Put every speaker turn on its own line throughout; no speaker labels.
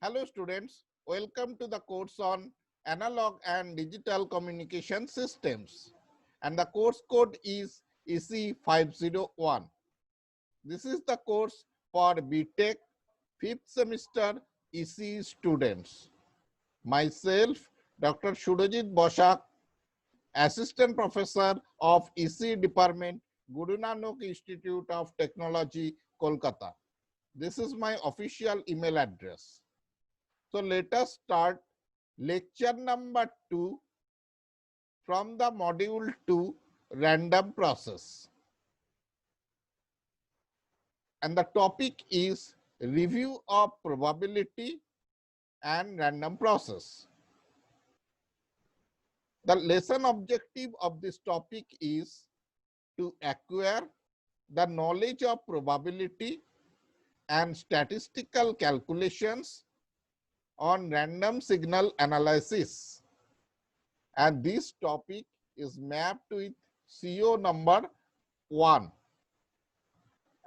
Hello students, welcome to the course on analog and digital communication systems, and the course code is EC501. This is the course for BTech 5th semester EC students. Myself, Dr. Shurojit Boshak, Assistant Professor of EC Department, Guru Nanak Institute of Technology, Kolkata. This is my official email address. So let us start lecture number 2 from the module 2 random process. And the topic is review of probability and random process. The lesson objective of this topic is to acquire the knowledge of probability and statistical calculations on random signal analysis. And this topic is mapped with CO number 1.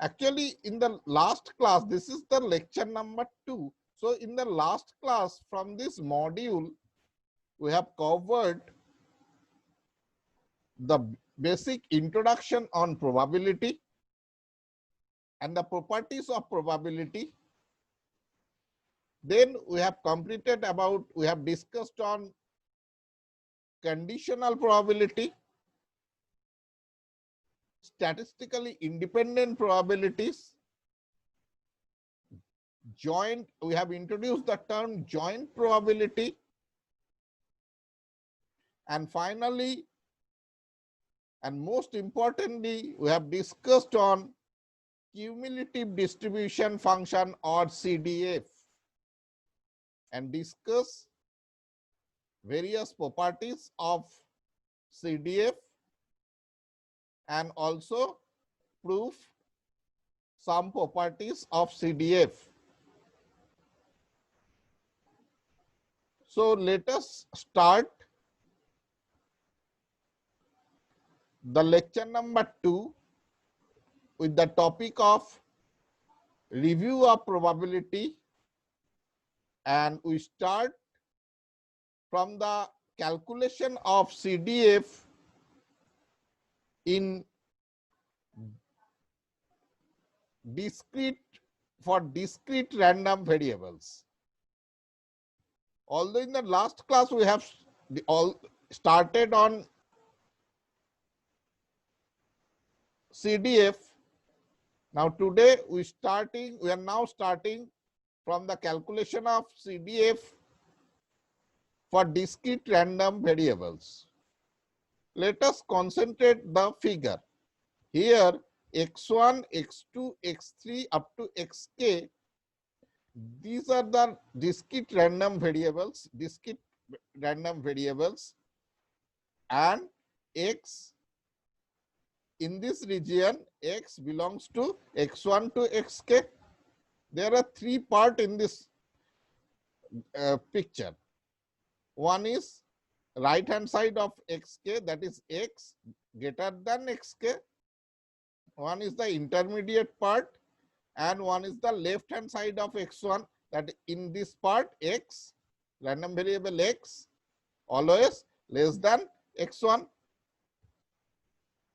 Actually, in the last class, this is the lecture number 2. So in the last class from this module, we have covered the basic introduction on probability and the properties of probability. Then we have discussed on conditional probability, statistically independent probabilities, we have introduced the term joint probability, and finally, and most importantly, we have discussed on cumulative distribution function or CDF and discuss various properties of CDF and also prove some properties of CDF. So let us start the lecture number 2 with the topic of review of probability, and we start from the calculation of CDF in discrete random variables. Although in the last class we have started on CDF, now today we are now starting from the calculation of CDF for discrete random variables. Let us concentrate the figure. Here x1, x2, x3 up to xk, these are the discrete random variables, and x in this region, x belongs to x1 to xk. There are 3 parts in this picture. One is right hand side of xk, that is x greater than xk. One is the intermediate part, and one is the left hand side of x1, that in this part x, random variable x, always less than x1.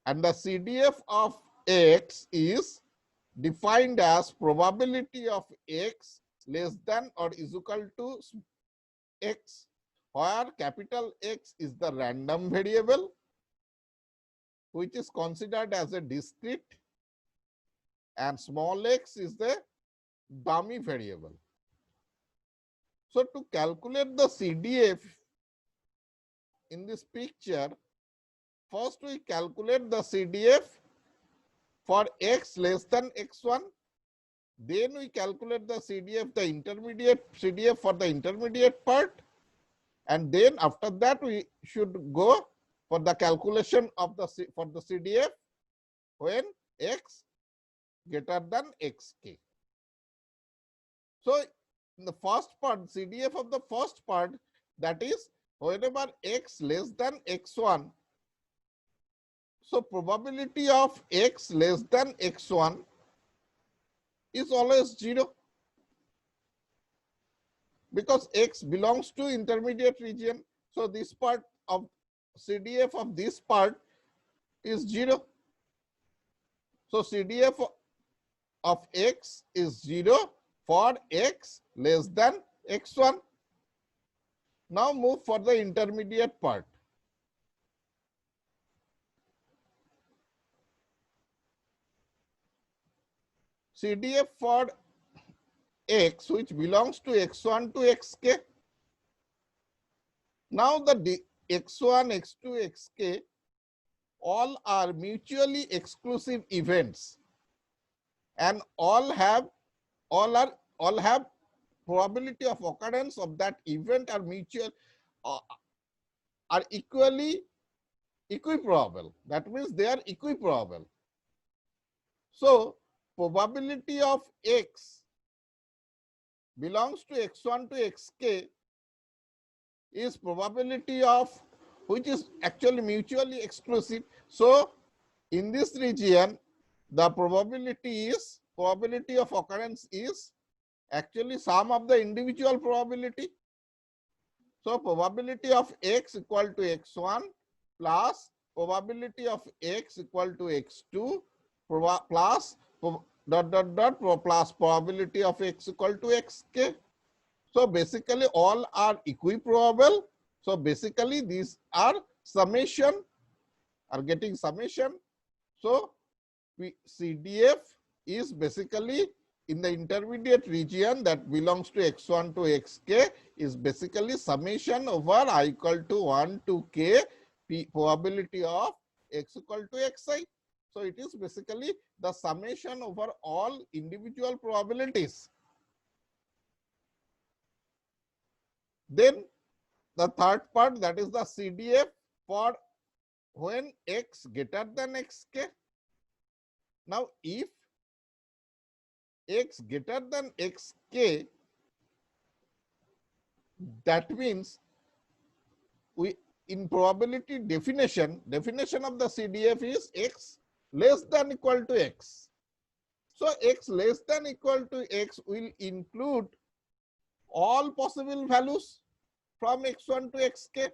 And the CDF of x is defined as probability of x less than or is equal to x, where capital X is the random variable which is considered as a discrete, and small x is the dummy variable. So to calculate the CDF in this picture, first we calculate the CDF for x less than x1. Then we calculate the CDF, the intermediate CDF for the intermediate part. And then after that we should go for the calculation of the CDF when x greater than xk. So in the first part, CDF of the first part, that is whenever x less than x1, so probability of x less than x1 is always 0. because X belongs to intermediate region. So this part of CDF of this part is 0. So CDF of X is 0 for X less than X1. Now move for the intermediate part. CDF for X which belongs to X1 to Xk. Now the X1, X2, Xk all are mutually exclusive events and all have probability of occurrence of that event are mutual are equiprobable. That means they are equiprobable. So probability of X belongs to X1 to Xk is probability of which is actually mutually exclusive. So in this region, the probability of occurrence is actually sum of the individual probability. So probability of X equal to X1 plus probability of X equal to X2 plus plus probability of X equal to Xk. So basically all are equiprobable. So basically these are summation, are getting summation. So CDF is basically in the intermediate region that belongs to X1 to Xk is basically summation over I equal to 1 to K probability of X equal to Xi. So it is basically the summation over all individual probabilities. Then the third part, that is the CDF for when X greater than Xk. Now if X greater than Xk, that means we in probability definition of the CDF is X less than equal to X. So X less than equal to X will include all possible values from X1 to Xk.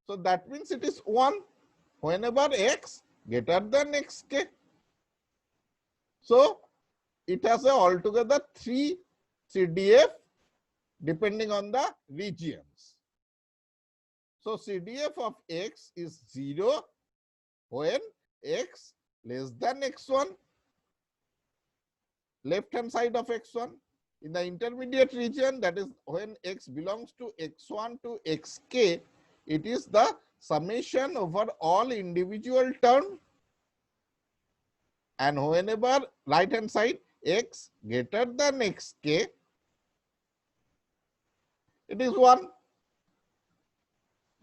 So that means it is 1 whenever X greater than Xk. So it has a altogether 3 CDF depending on the regions. So CDF of X is 0 when X less than X1, left hand side of X1. In the intermediate region, that is when X belongs to X1 to Xk, it is the summation over all individual terms. And whenever right hand side X greater than Xk, it is 1.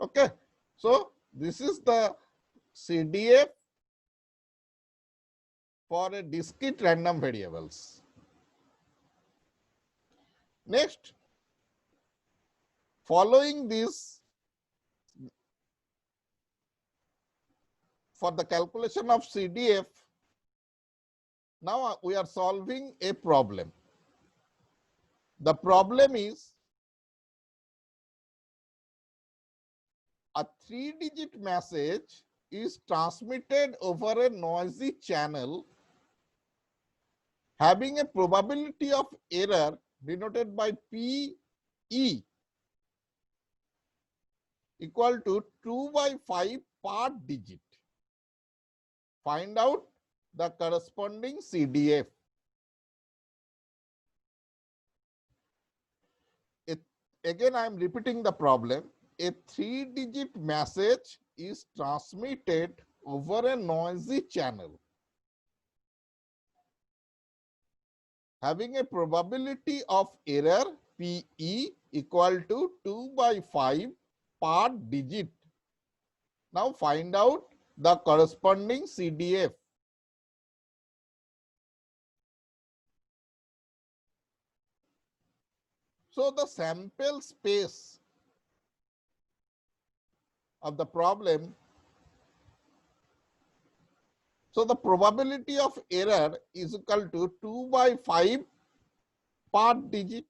Okay. So this is the CDF for a discrete random variables. Next, following this, for the calculation of CDF, now we are solving a problem. The problem is a 3-digit message is transmitted over a noisy channel having a probability of error denoted by PE equal to 2 by 5 per digit. Find out the corresponding CDF. Again, I am repeating the problem. A 3-digit message is transmitted over a noisy channel having a probability of error PE equal to 2 by 5 per digit. Now find out the corresponding CDF. So the sample space of the problem, so the probability of error is equal to 2 by 5 per digit.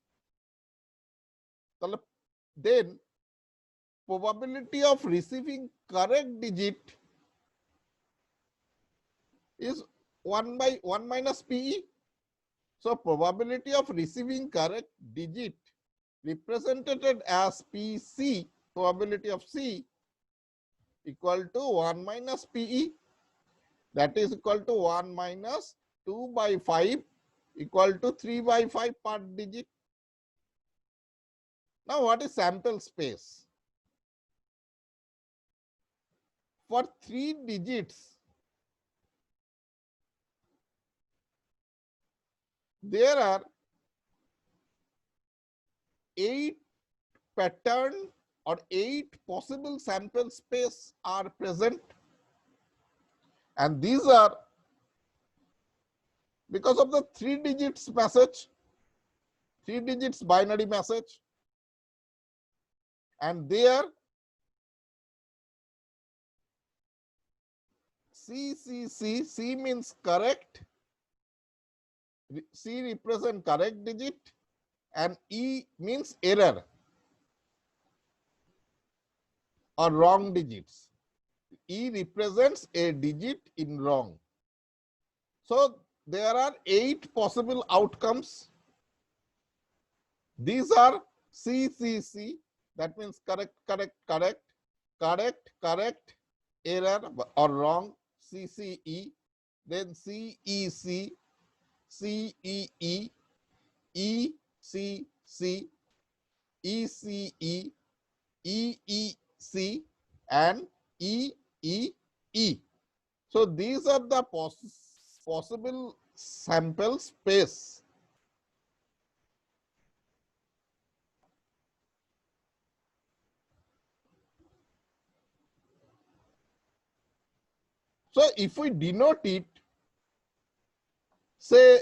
then probability of receiving correct digit is 1 by 1 minus PE. So probability of receiving correct digit represented as PC, probability of C, equal to 1 minus PE, that is equal to 1 minus 2 by 5 equal to 3 by 5 per digit. Now what is sample space? For 3 digits, there are 8 pattern or 8 possible sample space are present, and these are because of the 3 digits message, 3 digits binary message, and there C means correct, C represent correct digit, and E means error or wrong digits. E represents a digit in wrong. So there are 8 possible outcomes. These are CCC, that means correct, correct, correct, correct, correct, error or wrong, CCE, then CEC, CEE, ECC, ECE, EEC, and EEE. So these are the possible sample space. So if we denote it, say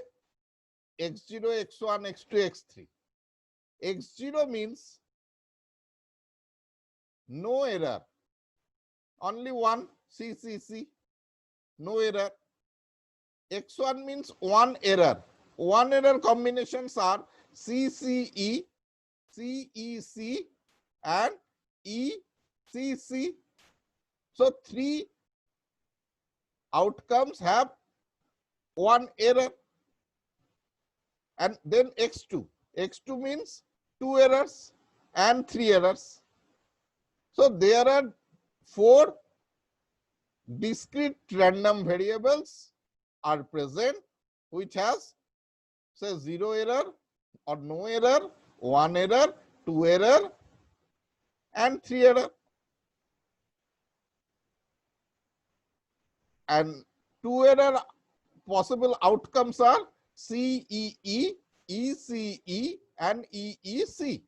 x0, x1, x2, x3. x0 means no error, only one CCC, no error. x1 means one error. One error combinations are CCE, CEC, and ECC. So 3 outcomes have one error. And then x2. x2 means 2 errors and 3 errors. So there are 4 discrete random variables are present which has say 0 error or no error, 1 error, 2 error, and 3 error. And 2 error possible outcomes are CEE, ECE, and EEC.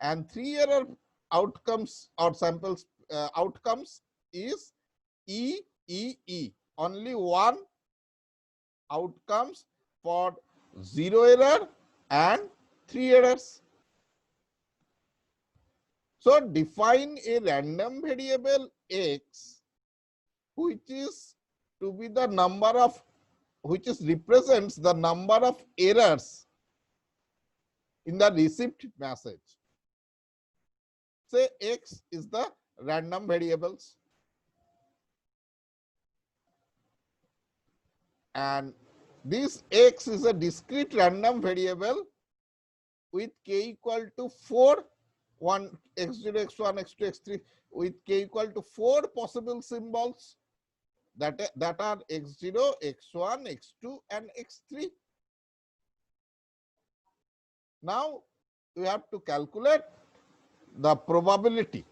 And 3 error outcomes or samples outcomes is EEE. Only one outcomes for 0 error and 3 errors. So define a random variable x which is to be the number of, which is represents the number of errors in the received message. Say x is the random variables, and this x is a discrete random variable with k equal to 4, 1 x0, x1, x2, x3, with k equal to 4 possible symbols that are x0, x1, x2, and x3. Now we have to calculate the probability.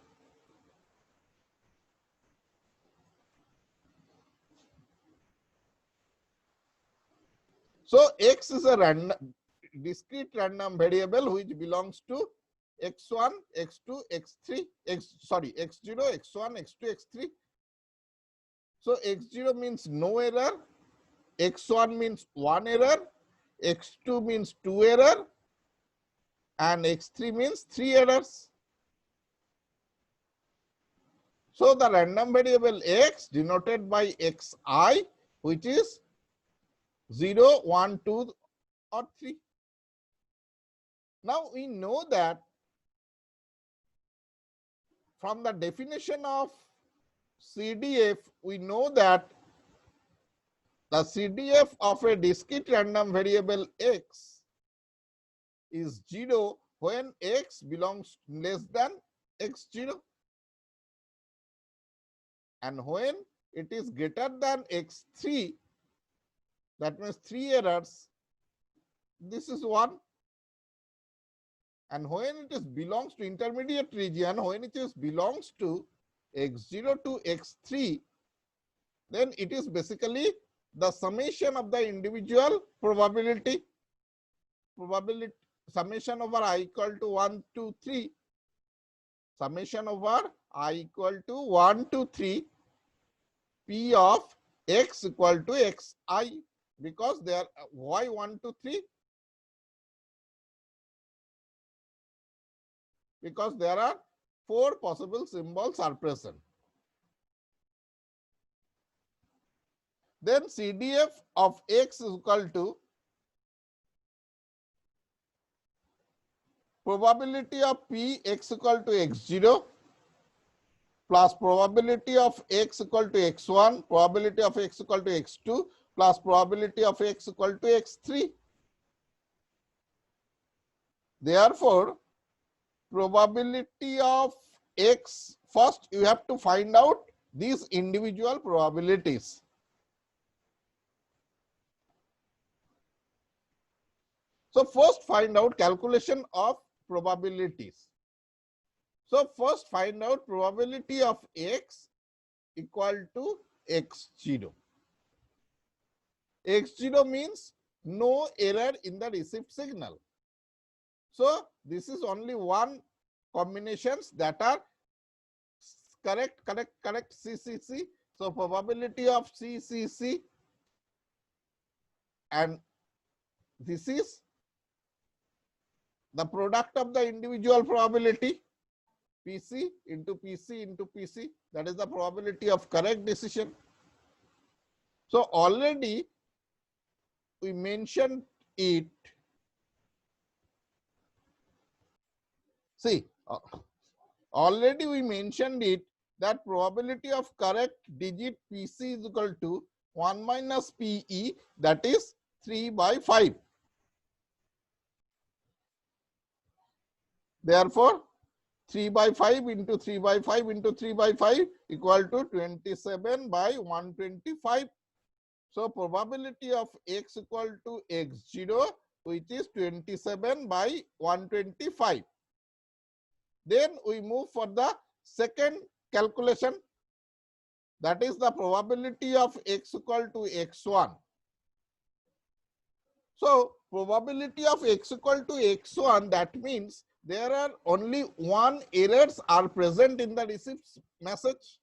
So x is a random discrete random variable which belongs to x1, x2, x3, x0, x1, x2, x3. So x0 means no error, x1 means 1 error, x2 means 2 error, and x3 means 3 errors. So the random variable x denoted by xi, which is 0, 1, 2, or 3. Now we know that from the definition of CDF, we know that the CDF of a discrete random variable x is 0 when x belongs less than x0, and when it is greater than x3, that means 3 errors, this is 1. And when it is belongs to intermediate region, when it is belongs to x0 to x3, then it is basically the summation of the individual probability summation over I equal to 1 to 3, summation over I equal to 1 to 3 p of x equal to xi, because there why 1 to 3, because there are 4 possible symbols are present. Then CDF of x is equal to probability of p x equal to x0 plus probability of x equal to x1, probability of x equal to x2 plus probability of x equal to x3. Therefore, probability of x, first you have to find out these individual probabilities. So first find out calculation of probabilities. So first find out probability of x equal to x0. x0 means no error in the received signal. So this is only one combinations that are correct, CCC. So probability of CCC, and this is the product of the individual probability PC into PC into PC, that is the probability of correct decision. So already we mentioned it. See, already we mentioned it that probability of correct digit PC is equal to 1 minus PE, that is 3 by 5. Therefore, 3 by 5 into 3 by 5 into 3 by 5 equal to 27 by 125. So probability of x equal to x0, which is 27 by 125. Then we move for the second calculation, that is the probability of x equal to x1. So probability of x equal to x1, that means there are only one errors are present in the received message.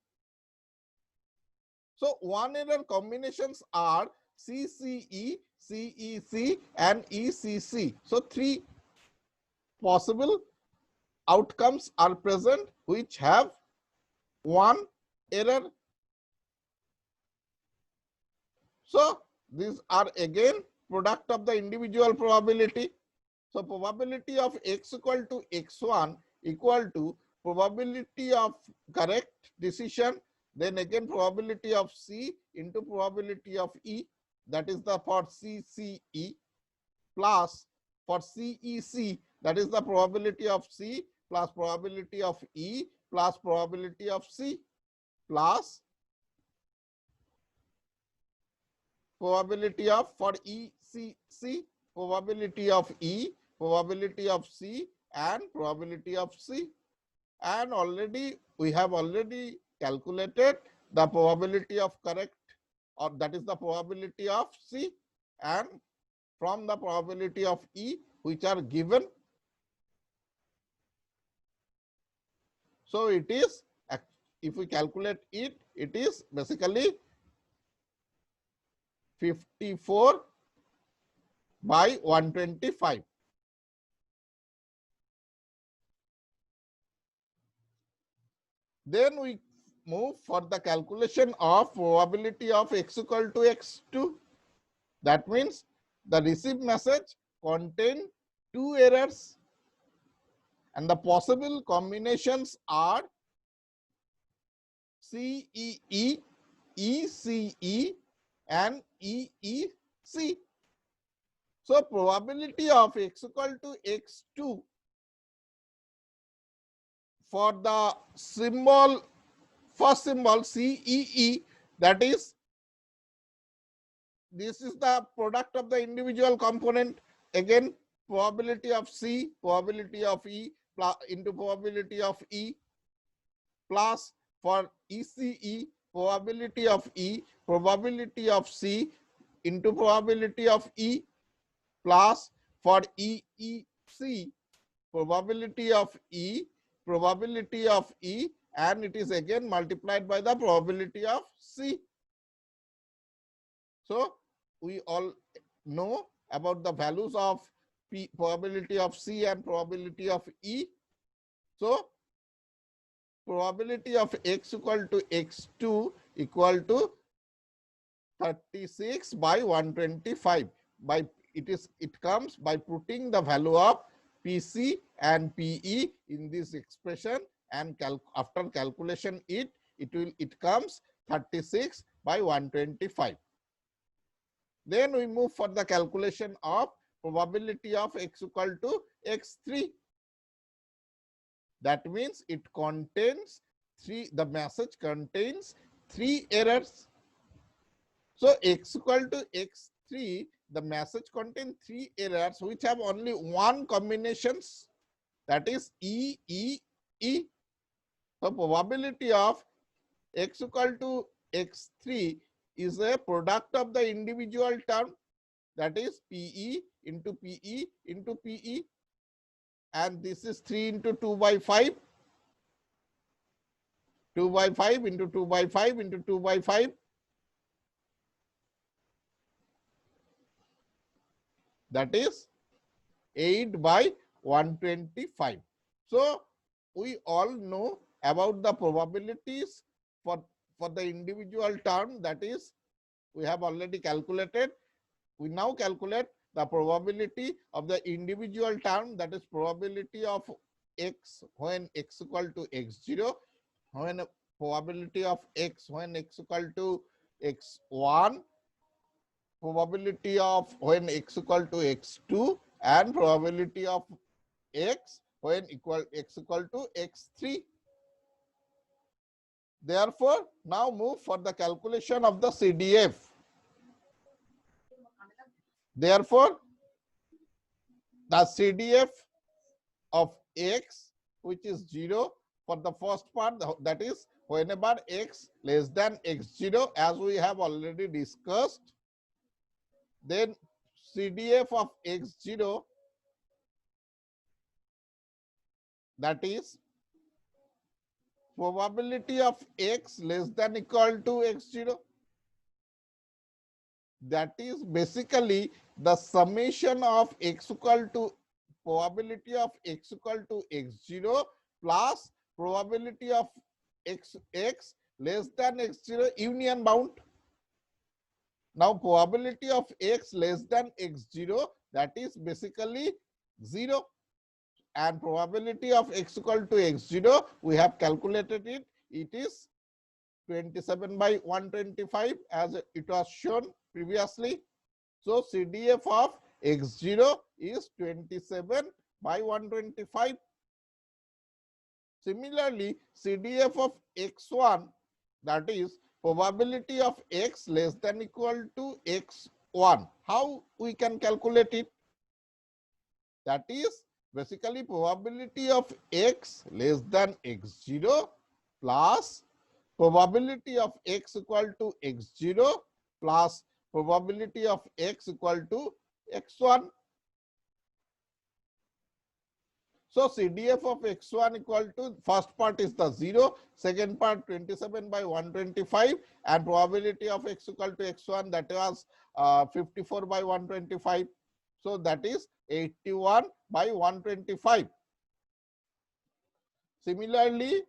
So one error combinations are CCE, CEC and ECC. So 3 possible outcomes are present which have one error. So these are again product of the individual probability. So probability of x equal to x1 equal to probability of correct decision, then again probability of C into probability of E, that is the for CCE, plus for CEC, that is the probability of C plus probability of E plus probability of C, plus probability of for ECC, probability of E, probability of C and probability of C. And already we have already calculated the probability of correct, or that is the probability of C, and from the probability of E which are given. So it is, if we calculate it, it is basically 54 by 125. Then we move for the calculation of probability of x equal to x2. That means the received message contain 2 errors and the possible combinations are CEE, ECE and EEC. So probability of x equal to x2 for the symbol, first symbol CEE, that is, this is the product of the individual component. Again, probability of C, probability of E into probability of E, plus for ECE, probability of E, probability of C into probability of E, plus for EEC, probability of E, probability of E, and it is again multiplied by the probability of C. So we all know about the values of P, probability of C and probability of E. So probability of x equal to x2 equal to 36 by 125. By it comes by putting the value of PC and PE in this expression, and after calculation it comes 36 by 125. Then we move for the calculation of probability of x equal to x3. That means it contains the message contains 3 errors. So x equal to x3, the message contains 3 errors which have only one combinations, that is E, E, E. So probability of x equal to x3 is a product of the individual term, that is PE into PE into PE, and this is 3 into 2 by 5, 2 by 5 into 2 by 5 into 2 by 5, that is 8 by 125. So we all know about the probabilities for the individual term, that is we have already calculated. We now calculate the probability of the individual term, that is probability of x when x equal to x0, when probability of x when x equal to x1, probability of when x equal to x2, and probability of x when x equal to x3. Therefore, now move for the calculation of the CDF. Therefore, the CDF of x, which is 0 for the first part, that is whenever x less than x0, as we have already discussed. Then CDF of x0, that is probability of x less than equal to x0. That is basically the summation of x equal to probability of x equal to x0 plus probability of x less than x0 union bound. Now probability of x less than x0, that is basically 0, and probability of x equal to x0, we have calculated it, it is 27 by 125 as it was shown previously. So CDF of x0 is 27 by 125. Similarly, CDF of x1, that is probability of x less than equal to x1. How we can calculate it? That is basically probability of x less than x0 plus probability of x equal to x0 plus probability of x equal to x1. So CDF of x1 equal to, first part is the 0, second part 27 by 125, and probability of x equal to x1, that was 54 by 125. So that is 81 by 125. Similarly,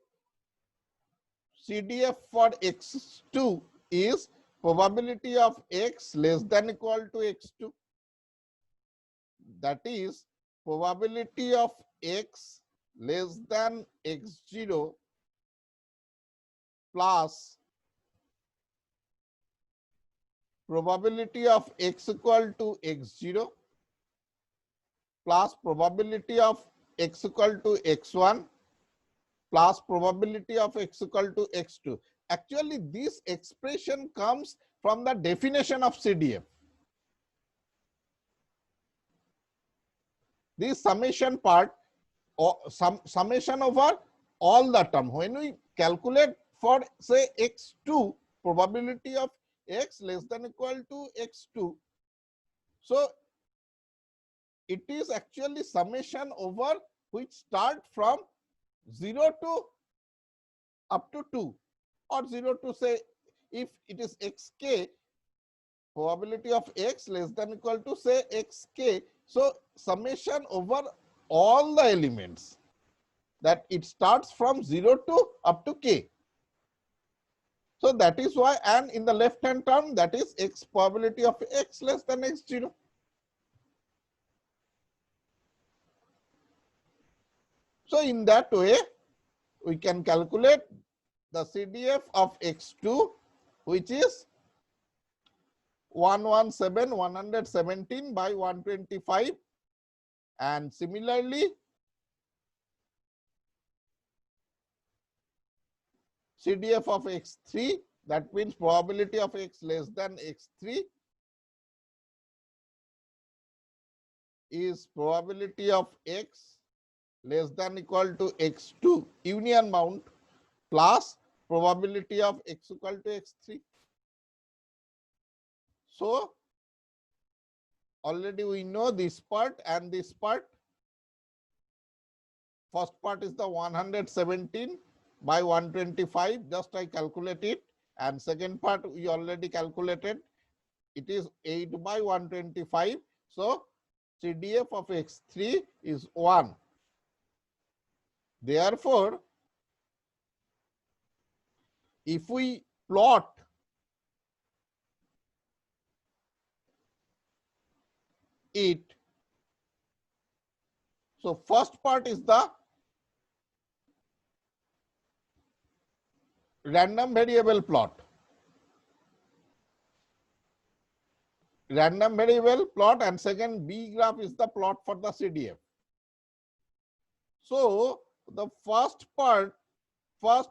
CDF for x2 is probability of x less than equal to x2. That is probability of x less than x0 plus probability of x equal to x0 plus probability of x equal to x1 plus probability of x equal to x2. Actually, this expression comes from the definition of CDF. This summation part, or summation over all the term. When we calculate for say x2, probability of x less than equal to x2, so it is actually summation over which start from 0 to up to 2, or 0 to say, if it is xk, probability of x less than equal to say xk. So summation over all the elements, that it starts from 0 to up to k. So that is why, and in the left hand term, that is x probability of x less than x0. So in that way, we can calculate the CDF of x2, which is 117 by 125, and similarly CDF of x3, that means probability of x less than x3 is probability of x less than equal to x2 union mount plus probability of x equal to x3. So already we know this part and this part. First part is the 117 by 125, just I calculate it, and second part we already calculated, it is 8 by 125. So CDF of x3 is 1. Therefore, if we plot it, so first part is the random variable plot. Random variable plot, and second B graph is the plot for the CDF. So the first part, first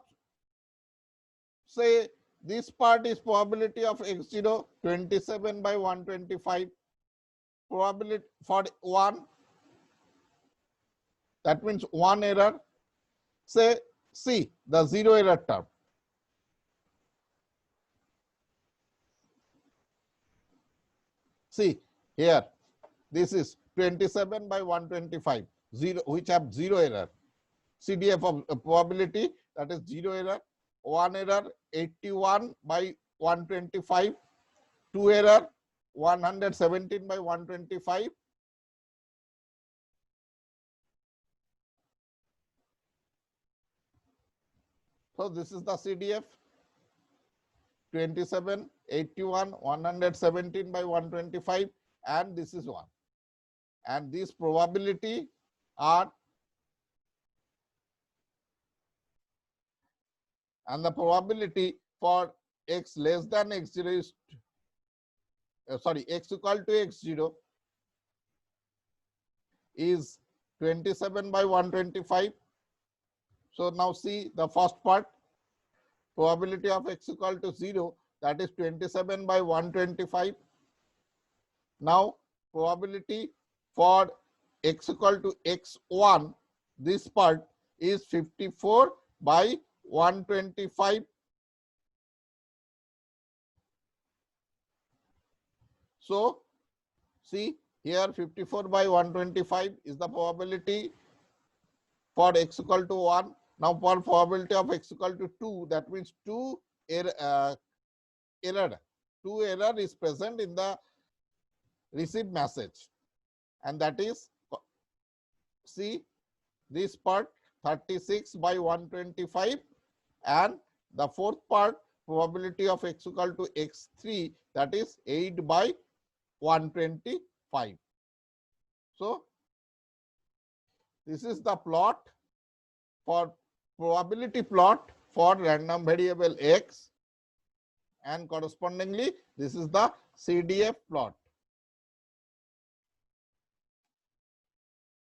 say this part is probability of x0, 27 by 125, probability for 1, that means 1 error. Say C, the 0 error term. See here, this is 27 by 125, 0, which have 0 error. CDF of probability, that is 0 error. 1 error, 81 by 125. 2 error, 117 by 125. So this is the CDF. 27, 81, 117 by 125, and this is 1. And this probability are, and the probability for x less than x0 is, x equal to x0 is 27 by 125. So now see the first part, probability of x equal to 0, that is 27 by 125. Now probability for x equal to x1, this part is 54 by 125. So see here, 54 by 125 is the probability for x equal to 1. Now for probability of x equal to 2, that means 2 error is present in the received message, and that is, see this part 36 by 125, and the fourth part probability of x equal to x3, that is 8 by 125. So this is the plot for probability plot for random variable x, and correspondingly this is the CDF plot.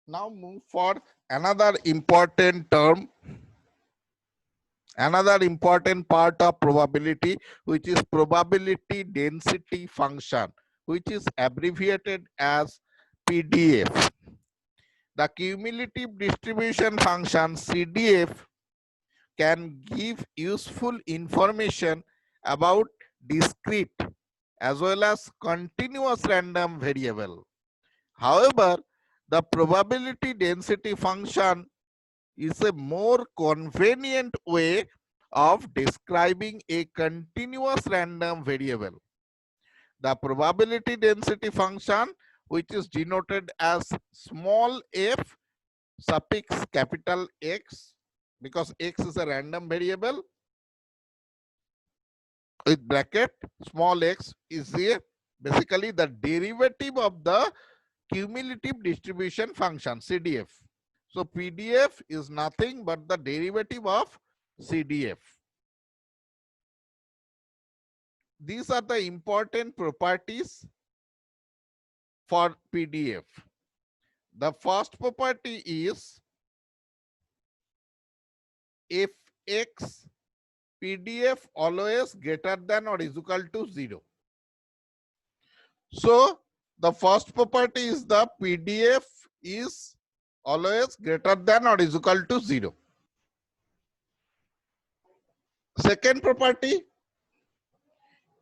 Now move for another important term, another important part of probability, which is probability density function, which is abbreviated as PDF. The cumulative distribution function CDF can give useful information about discrete as well as continuous random variable. However, the probability density function is a more convenient way of describing a continuous random variable. The probability density function, which is denoted as small f suffix capital X, because X is a random variable with bracket, small x is basically the derivative of the cumulative distribution function CDF. So PDF is nothing but the derivative of CDF. These are the important properties for PDF. The first property is if x PDF always greater than or is equal to 0. So the first property is the PDF is always greater than or is equal to 0. Second property,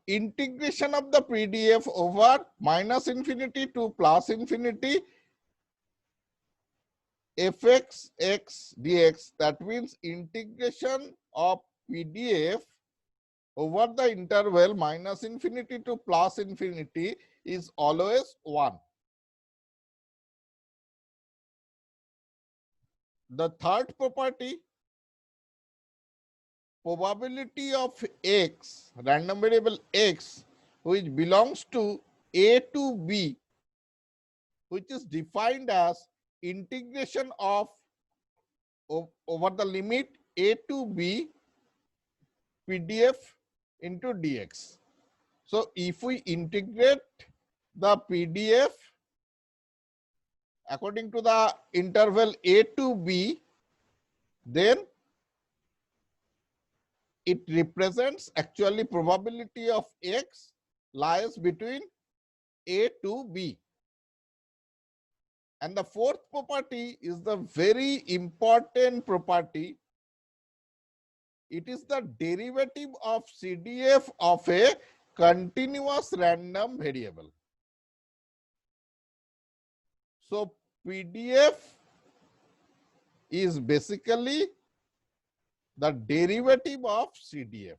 integration of the PDF over minus infinity to plus infinity fx x dx, that means integration of PDF over the interval minus infinity to plus infinity is always 1. The third property, probability of x, random variable x, which belongs to A to B, which is defined as integration of over the limit A to B PDF into dx. So if we integrate the PDF according to the interval A to B, then it represents actually probability of x lies between A to B. And the fourth property is the very important property. It is the derivative of CDF of a continuous random variable. So PDF is basically the derivative of CDF.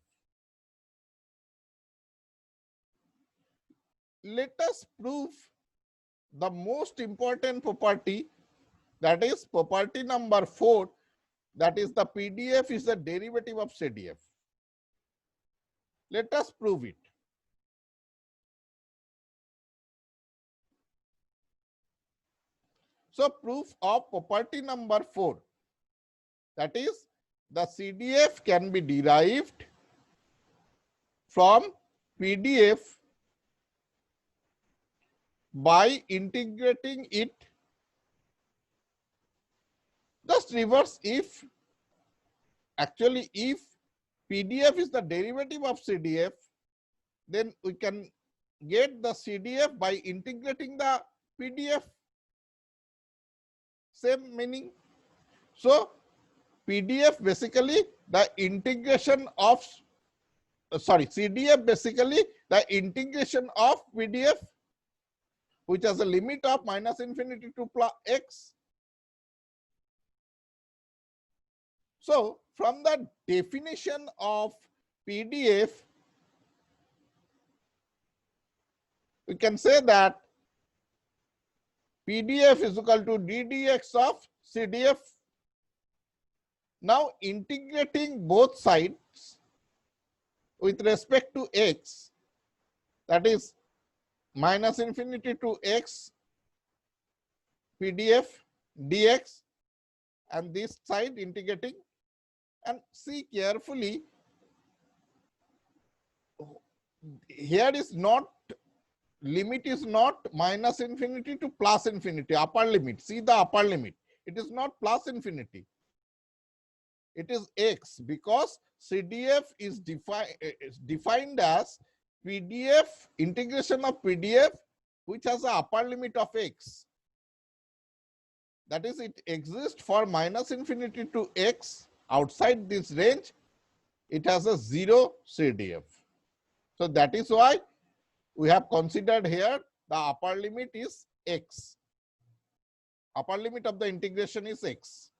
Let us prove the most important property, that is property number 4, that is the PDF is the derivative of CDF. Let us prove it. So proof of property number 4, that is the CDF can be derived from PDF by integrating it. Just reverse if actually if PDF is the derivative of CDF, then we can get the CDF by integrating the PDF. Same meaning. So PDF basically the integration of CDF basically the integration of PDF, which has a limit of minus infinity to plus x. So from the definition of PDF, we can say that PDF is equal to ddx of CDF. Now integrating both sides with respect to x, that is minus infinity to x PDF dx, and this side integrating, And see carefully, here is not, limit is not minus infinity to plus infinity, upper limit. See the upper limit. It is not plus infinity. It is x, because CDF is defined as PDF, integration of PDF, which has an upper limit of x. That is, it exists for minus infinity to x. Outside this range, it has a 0 CDF. So that is why we have considered here the upper limit is x. Upper limit of the integration is x.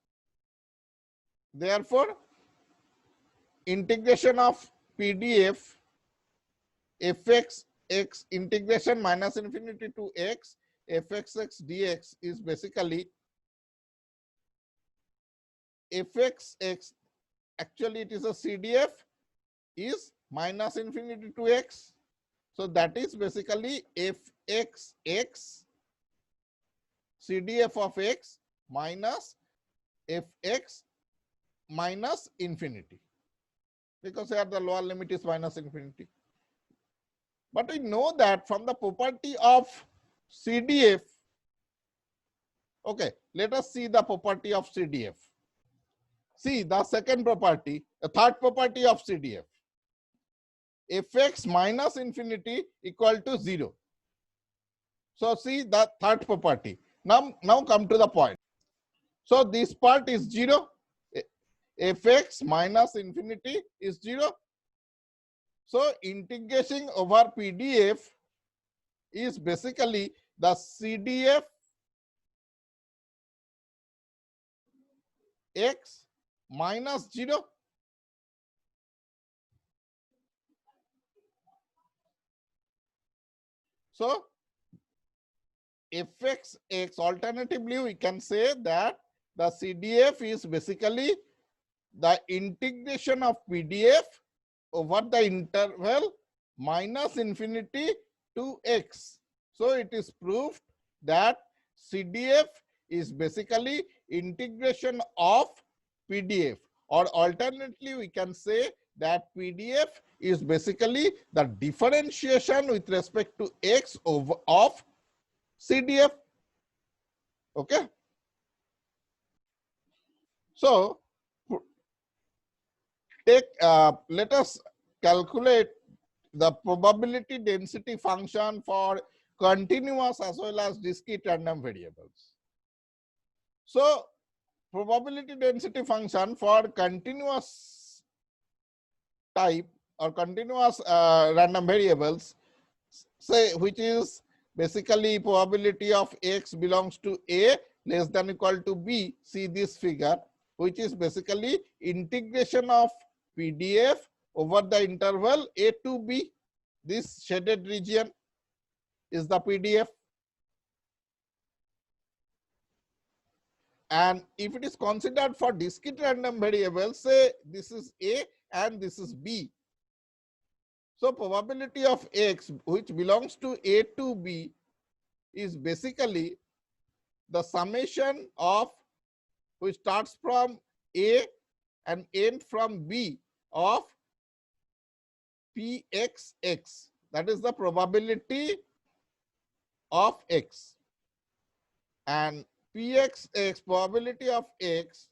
Therefore, integration of PDF fx x integration minus infinity to x fxx dx is basically fxx, actually it is a CDF, is minus infinity to x. So that is basically fxx CDF of x minus fx minus infinity, because here the lower limit is minus infinity. But we know that from the property of CDF, okay, let us see the property of CDF. See the second property, the third property of CDF. Fx minus infinity equal to 0. So see the third property. Now come to the point. So this part is 0. Fx minus infinity is 0. So integrating over PDF is basically the CDF x minus 0. So fxx, alternatively we can say that the CDF is basically the integration of PDF over the interval minus infinity to x. So it is proved that CDF is basically integration of PDF, or alternately we can say that PDF is basically the differentiation with respect to x over of CDF. Okay. So let us calculate the probability density function for continuous as well as discrete random variables. So probability density function for continuous type or continuous random variables, say, which is basically probability of x belongs to A less than equal to B. See this figure, which is basically integration of PDF over the interval A to B. This shaded region is the PDF. And if it is considered for discrete random variables, say this is A and this is B. So probability of x which belongs to A to B is basically the summation of which starts from A and end from B of Pxx. That is the probability of x. And Pxx, probability of x,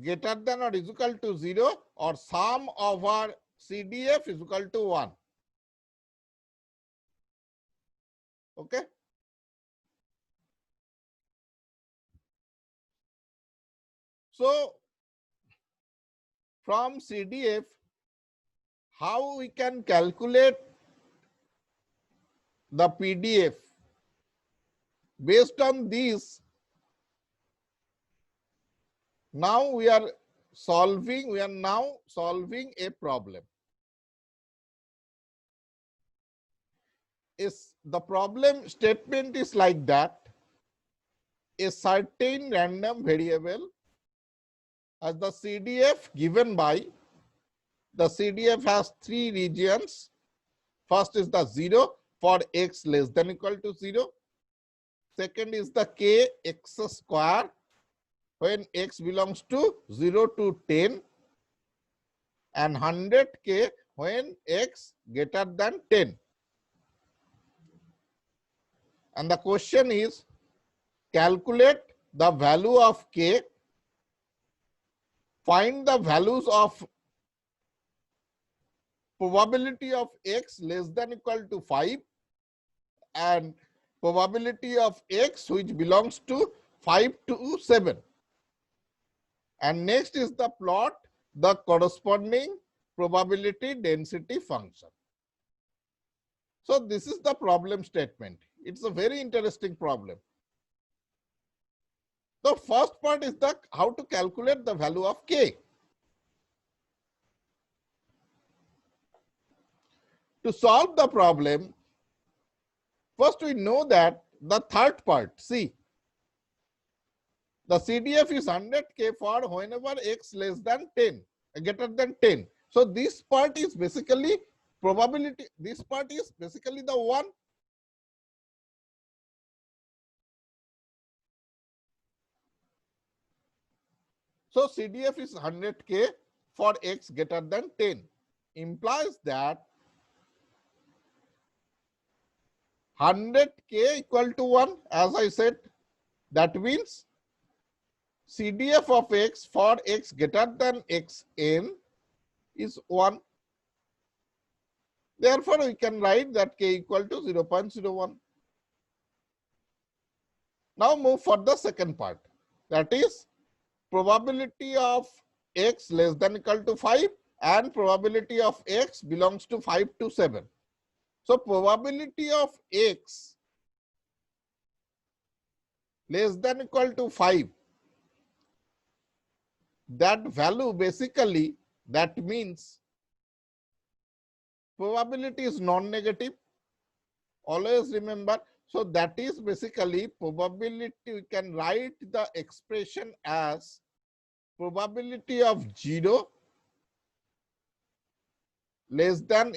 greater than or is equal to 0, or sum over CDF is equal to 1. Okay. So from CDF, how we can calculate the PDF? Based on this, now we are now solving a problem. The problem statement is like that: a certain random variable as the CDF given by, the CDF has 3 regions. First is the 0 for x less than equal to 0. Second is the k x square when x belongs to 0 to 10, and 100k when x greater than 10. And the question is, calculate the value of k, find the values of probability of x less than equal to 5 and probability of x which belongs to 5 to 7. And next is the plot the corresponding probability density function. So this is the problem statement. It's a very interesting problem. The first part is the how to calculate the value of k. To solve the problem, first we know that the third part, see, the CDF is 100k for whenever x less than 10, greater than 10. So this part is basically probability, this part is basically the one. So CDF is 100k for x greater than 10, implies that 100k equal to 1, as I said. That means CDF of x for x greater than xn is 1. Therefore, we can write that k equal to 0.01. Now move for the second part, that is probability of x less than equal to 5 and probability of x belongs to 5 to 7. So probability of x less than equal to 5, that value basically, that means probability is non-negative, always remember. So that is basically probability, we can write the expression as probability of 0 less than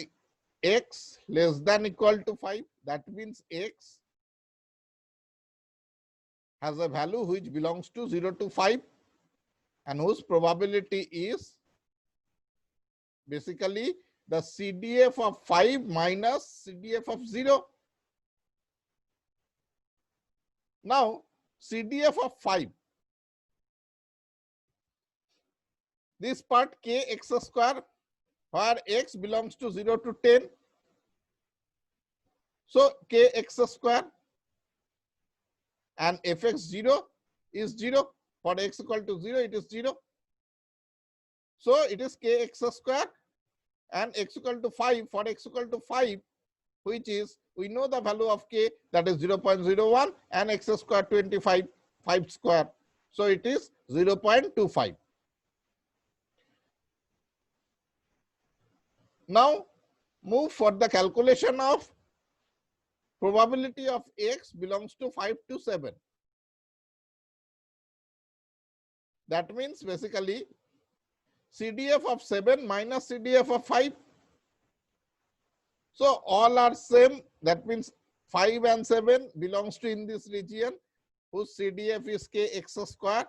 x less than equal to 5. That means x has a value which belongs to 0 to 5 and whose probability is basically the CDF of 5 minus CDF of 0. Now CDF of 5, this part k x square where x belongs to 0 to 10. So k x square and fx 0 is 0. For x equal to 0, it is 0. So it is kx square and x equal to 5 for x equal to 5, which is, we know the value of k, that is 0.01, and x square 25, 5 square. So it is 0.25. Now move for the calculation of probability of x belongs to 5 to 7. That means basically CDF of 7 minus CDF of 5. So all are same. That means 5 and 7 belongs to in this region whose CDF is kx square.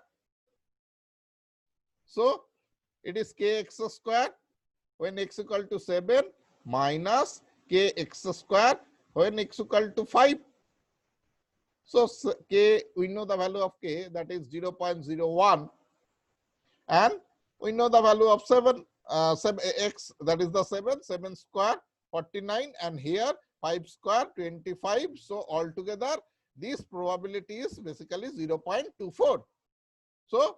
So it is kx square when x equal to 7 minus kx square when x equal to 5. So k, we know the value of k, that is 0.01, and we know the value of 7, x, that is the 7 square 49, and here 5 square 25. So altogether this probability is basically 0.24. So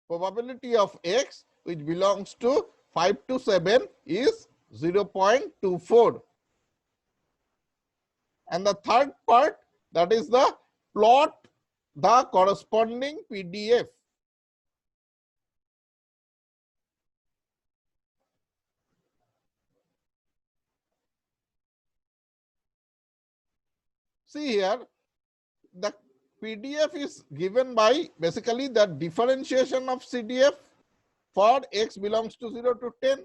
probability of x which belongs to 5 to 7 is 0.24. And the third part, that is the plot the corresponding PDF. See here, the PDF is given by basically the differentiation of CDF for x belongs to 0 to 10.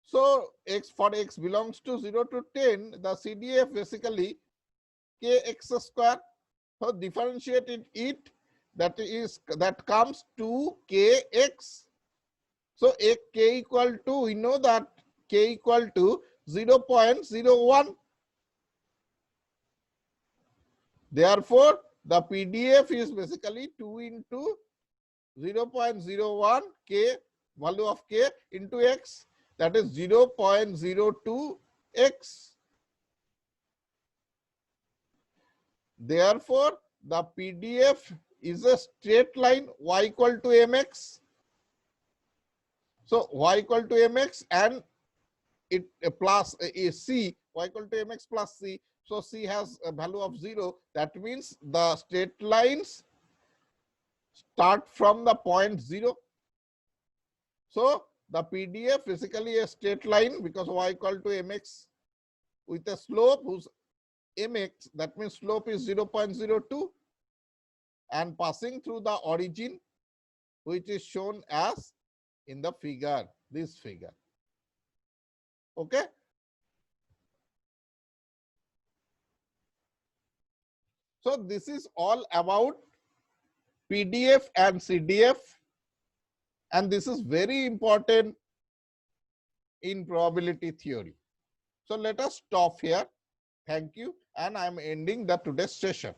So x, for x belongs to 0 to 10, the CDF basically kx square. So differentiate it, that comes to kx. So a k equal to, we know that k equal to 0.01. Therefore, the PDF is basically 2 into 0.01 k, value of k into x, that is 0.02 x. Therefore, the PDF is a straight line y equal to mx. So y equal to mx and it plus c, y equal to mx plus c. So c has a value of 0. That means the straight lines start from the point 0. So the PDF basically a straight line because y equal to mx with a slope whose mx, that means slope is 0.02 and passing through the origin, which is shown as in the figure, this figure. Okay. So this is all about PDF and CDF, and this is very important in probability theory. So let us stop here. Thank you, and I am ending the today's session.